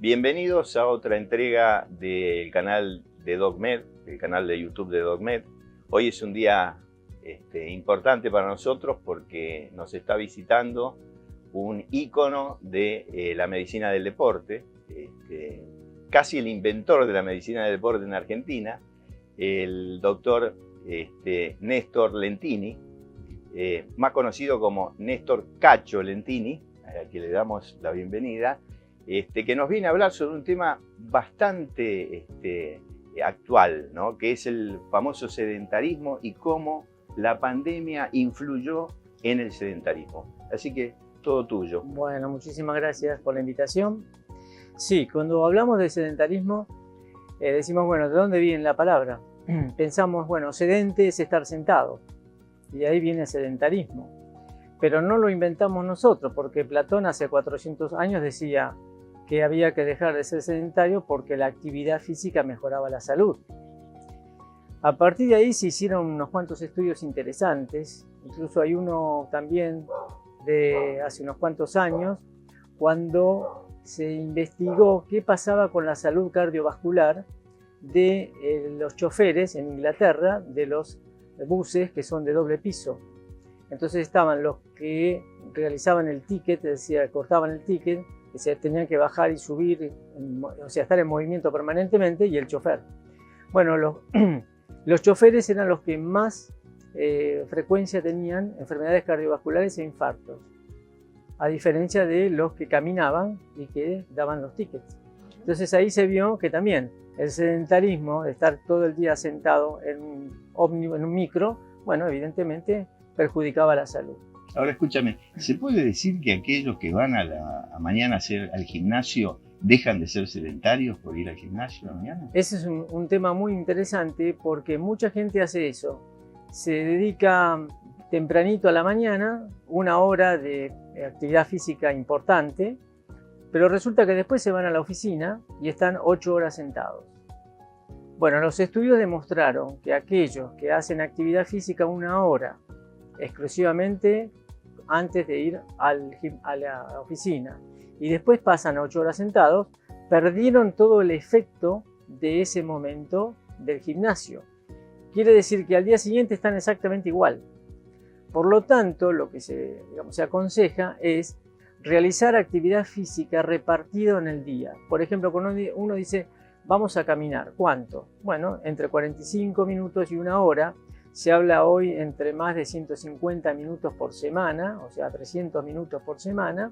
Bienvenidos a otra entrega del canal de DocMed, el canal de YouTube de DocMed. Hoy es un día importante para nosotros porque nos está visitando un ícono de la medicina del deporte, casi el inventor de la medicina del deporte en Argentina, el doctor Néstor Lentini, más conocido como Néstor Cacho Lentini, a quien le damos la bienvenida, que nos viene a hablar sobre un tema bastante actual, ¿no? Que es el famoso sedentarismo y cómo la pandemia influyó en el sedentarismo. Así que todo tuyo. Bueno, muchísimas gracias por la invitación. Sí, cuando hablamos de sedentarismo, decimos, bueno, ¿de dónde viene la palabra? Pensamos, bueno, sedente es estar sentado, y de ahí viene el sedentarismo. Pero no lo inventamos nosotros, porque Platón hace 400 años decía que había que dejar de ser sedentario porque la actividad física mejoraba la salud. A partir de ahí se hicieron unos cuantos estudios interesantes, incluso hay uno también de hace unos cuantos años, cuando se investigó qué pasaba con la salud cardiovascular de los choferes en Inglaterra, de los buses que son de doble piso. Entonces estaban los que realizaban el ticket, es decir, cortaban el ticket, que se tenían que bajar y subir, o sea, estar en movimiento permanentemente, y el chofer. Bueno, los choferes eran los que más frecuencia tenían enfermedades cardiovasculares e infartos, a diferencia de los que caminaban y que daban los tickets. Entonces ahí se vio que también el sedentarismo, de estar todo el día sentado en un ómnibus, en un micro, bueno, evidentemente perjudicaba la salud. Ahora escúchame, ¿se puede decir que aquellos que van a mañana al gimnasio dejan de ser sedentarios por ir al gimnasio a la mañana? Ese es un tema muy interesante porque mucha gente hace eso. Se dedica tempranito a la mañana, una hora de actividad física importante, pero resulta que después se van a la oficina y están 8 horas sentados. Bueno, los estudios demostraron que aquellos que hacen actividad física una hora exclusivamente antes de ir a la oficina y después pasan 8 horas sentados, perdieron todo el efecto de ese momento del gimnasio. Quiere decir que al día siguiente están exactamente igual. Por lo tanto, lo que se aconseja es realizar actividad física repartido en el día. Por ejemplo, cuando uno dice, vamos a caminar, ¿cuánto? Bueno, entre 45 minutos y una hora. Se habla hoy entre más de 150 minutos por semana, o sea, 300 minutos por semana,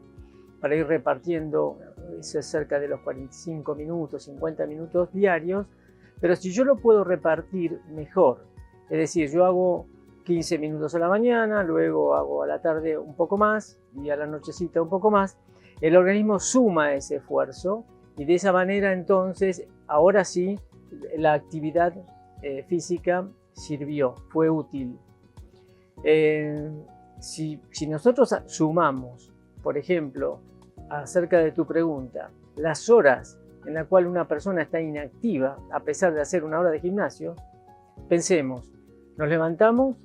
para ir repartiendo, eso es cerca de los 45 minutos, 50 minutos diarios. Pero si yo lo puedo repartir mejor, es decir, yo hago 15 minutos a la mañana, luego hago a la tarde un poco más y a la nochecita un poco más, el organismo suma ese esfuerzo y de esa manera entonces, ahora sí, la actividad física sirvió, fue útil. Si nosotros sumamos, por ejemplo, acerca de tu pregunta, las horas en las cuales una persona está inactiva a pesar de hacer una hora de gimnasio, pensemos, nos levantamos,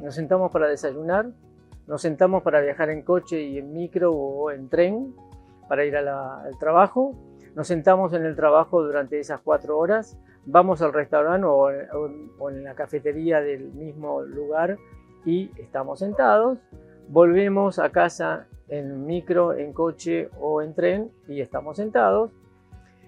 nos sentamos para desayunar, nos sentamos para viajar en coche y en micro o en tren para ir al trabajo, nos sentamos en el trabajo durante esas 4 horas, vamos al restaurante o en la cafetería del mismo lugar y estamos sentados, volvemos a casa en micro, en coche o en tren y estamos sentados,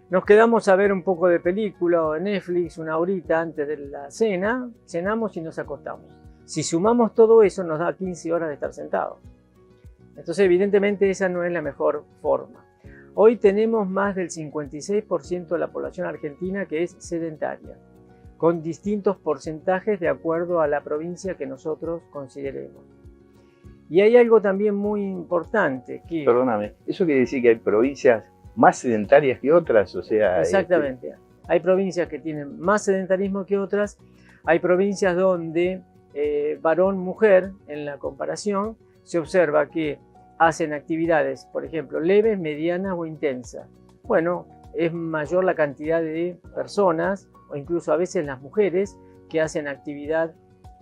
nos quedamos a ver un poco de película o de Netflix una horita antes de la cena, cenamos y nos acostamos. Si sumamos todo eso nos da 15 horas de estar sentados. Entonces evidentemente esa no es la mejor forma. Hoy tenemos más del 56% de la población argentina que es sedentaria, con distintos porcentajes de acuerdo a la provincia que nosotros consideremos. Y hay algo también muy importante que... Perdóname, ¿eso quiere decir que hay provincias más sedentarias que otras? O sea, exactamente. Hay provincias que tienen más sedentarismo que otras. Hay provincias donde varón-mujer, en la comparación, se observa que hacen actividades, por ejemplo, leves, medianas o intensas. Bueno, es mayor la cantidad de personas, o incluso a veces las mujeres, que hacen actividad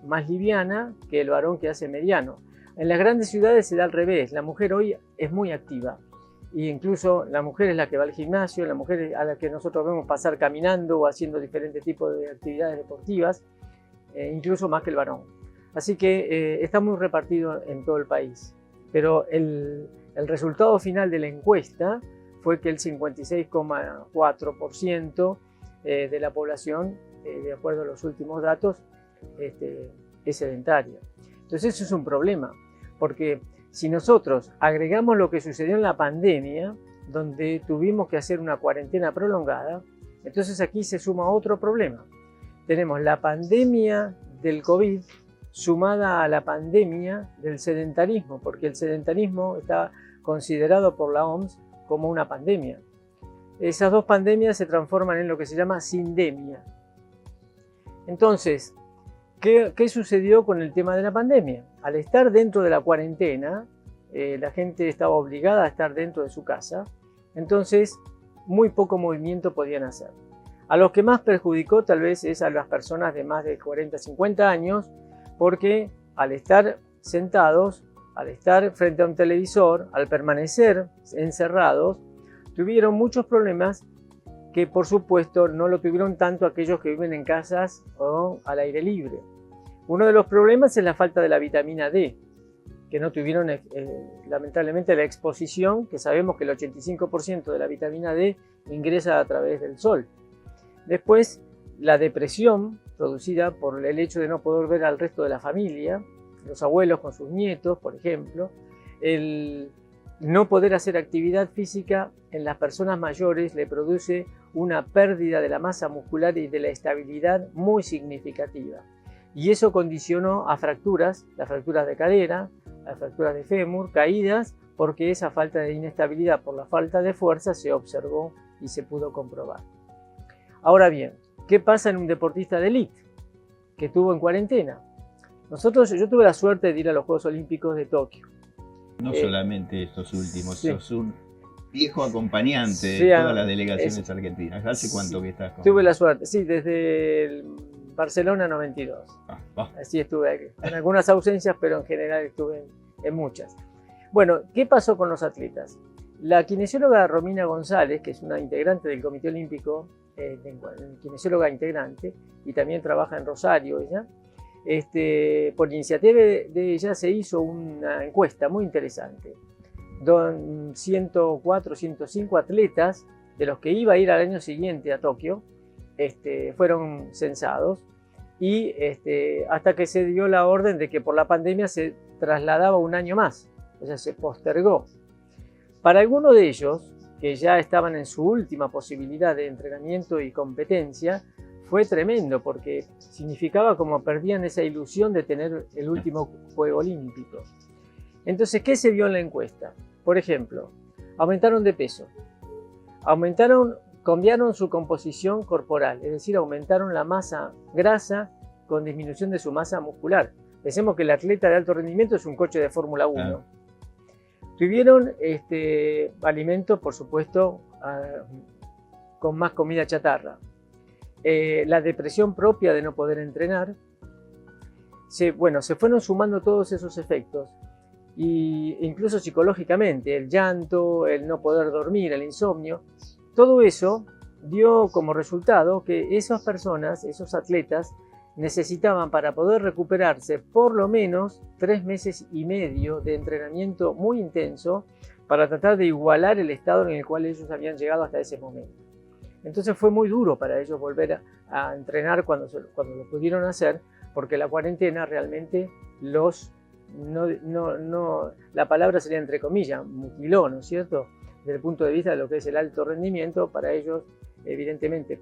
más liviana que el varón que hace mediano. En las grandes ciudades se da al revés, la mujer hoy es muy activa e incluso la mujer es la que va al gimnasio, la mujer es a la que nosotros vemos pasar caminando o haciendo diferentes tipos de actividades deportivas, incluso más que el varón. Así que está muy repartido en todo el país. Pero el resultado final de la encuesta fue que el 56,4% de la población, de acuerdo a los últimos datos, es sedentaria. Entonces eso es un problema, porque si nosotros agregamos lo que sucedió en la pandemia, donde tuvimos que hacer una cuarentena prolongada, entonces aquí se suma otro problema. Tenemos la pandemia del COVID sumada a la pandemia del sedentarismo, porque el sedentarismo está considerado por la OMS como una pandemia. Esas dos pandemias se transforman en lo que se llama sindemia. Entonces, ¿qué sucedió con el tema de la pandemia? Al estar dentro de la cuarentena, la gente estaba obligada a estar dentro de su casa, entonces muy poco movimiento podían hacer. A los que más perjudicó tal vez es a las personas de más de 40, 50 años, porque al estar sentados, al estar frente a un televisor, al permanecer encerrados, tuvieron muchos problemas que por supuesto no lo tuvieron tanto aquellos que viven en casas o al aire libre. Uno de los problemas es la falta de la vitamina D, que no tuvieron lamentablemente la exposición, que sabemos que el 85% de la vitamina D ingresa a través del sol. Después, la depresión producida por el hecho de no poder ver al resto de la familia, los abuelos con sus nietos, por ejemplo, el no poder hacer actividad física en las personas mayores le produce una pérdida de la masa muscular y de la estabilidad muy significativa. Y eso condicionó a fracturas, las fracturas de cadera, las fracturas de fémur, caídas, porque esa falta de inestabilidad por la falta de fuerza se observó y se pudo comprobar. Ahora bien, ¿qué pasa en un deportista de élite que estuvo en cuarentena? Yo tuve la suerte de ir a los Juegos Olímpicos de Tokio. No solamente estos últimos, sí. Sos un viejo acompañante de todas las delegaciones argentinas. ¿Hace cuánto que estás con...? Tuve la suerte, sí, desde el Barcelona 92. Así estuve aquí. En algunas ausencias, pero en general estuve en muchas. Bueno, ¿qué pasó con los atletas? La kinesióloga Romina González, que es una integrante del Comité Olímpico, kinesióloga integrante, y también trabaja en Rosario ella, por iniciativa de ella se hizo una encuesta muy interesante. 104, 105 atletas de los que iba a ir al año siguiente a Tokio fueron censados y hasta que se dio la orden de que por la pandemia se trasladaba un año más, o sea, se postergó. Para algunos de ellos, que ya estaban en su última posibilidad de entrenamiento y competencia, fue tremendo porque significaba como perdían esa ilusión de tener el último Juego Olímpico. Entonces, ¿qué se vio en la encuesta? Por ejemplo, aumentaron de peso, cambiaron su composición corporal, es decir, aumentaron la masa grasa con disminución de su masa muscular. Pensemos que el atleta de alto rendimiento es un coche de Fórmula 1. Tuvieron alimentos, por supuesto, con más comida chatarra. La depresión propia de no poder entrenar. Se fueron sumando todos esos efectos. Y incluso psicológicamente, el llanto, el no poder dormir, el insomnio, todo eso dio como resultado que esas personas, esos atletas, necesitaban para poder recuperarse por lo menos 3 meses y medio de entrenamiento muy intenso para tratar de igualar el estado en el cual ellos habían llegado hasta ese momento. Entonces fue muy duro para ellos volver a entrenar cuando lo pudieron hacer, porque la cuarentena realmente la palabra sería entre comillas, mutiló, ¿no es cierto? Desde el punto de vista de lo que es el alto rendimiento, para ellos evidentemente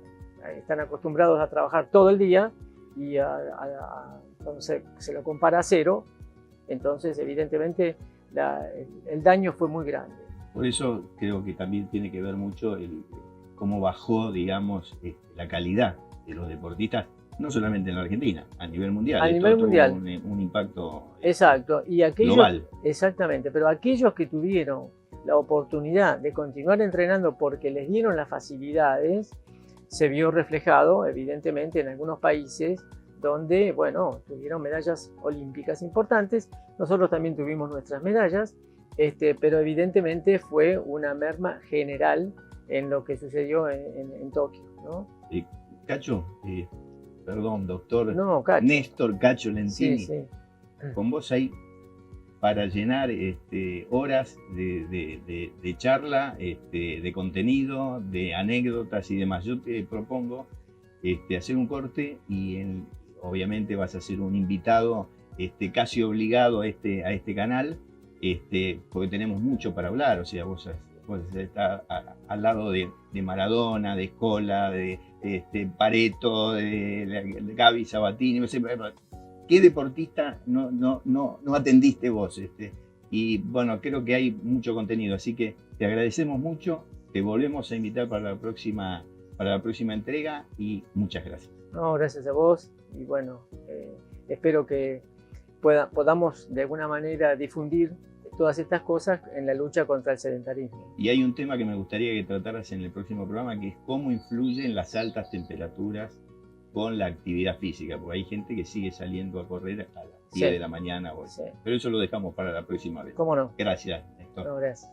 están acostumbrados a trabajar todo el día y cuando se lo compara a cero, entonces evidentemente el daño fue muy grande. Por eso creo que también tiene que ver mucho cómo bajó, digamos, la calidad de los deportistas, no solamente en la Argentina, a nivel mundial. A nivel mundial. Un impacto exacto. Y global. Exactamente, pero aquellos que tuvieron la oportunidad de continuar entrenando porque les dieron las facilidades, se vio reflejado evidentemente en algunos países donde, bueno, tuvieron medallas olímpicas importantes. Nosotros también tuvimos nuestras medallas pero evidentemente fue una merma general en lo que sucedió en Tokio, ¿no? Cacho, perdón, doctor No, Cacho. Néstor Cacho Lentini, Sí, sí. con vos ahí para llenar horas de charla, de contenido, de anécdotas y demás. Yo te propongo hacer un corte y obviamente vas a ser un invitado casi obligado a este canal, porque tenemos mucho para hablar. O sea, vos estás al lado de Maradona, de Scola, de Pareto, de Gaby Sabatini, no sé, ¿qué deportista no atendiste vos? Y bueno, creo que hay mucho contenido, así que te agradecemos mucho, te volvemos a invitar para la próxima entrega y muchas gracias. No, gracias a vos y bueno, espero que podamos de alguna manera difundir todas estas cosas en la lucha contra el sedentarismo. Y hay un tema que me gustaría que trataras en el próximo programa, que es cómo influyen las altas temperaturas con la actividad física, porque hay gente que sigue saliendo a correr a las 10 de la mañana. Sí. Pero eso lo dejamos para la próxima vez. ¿Cómo no? Gracias, Néstor. No, gracias.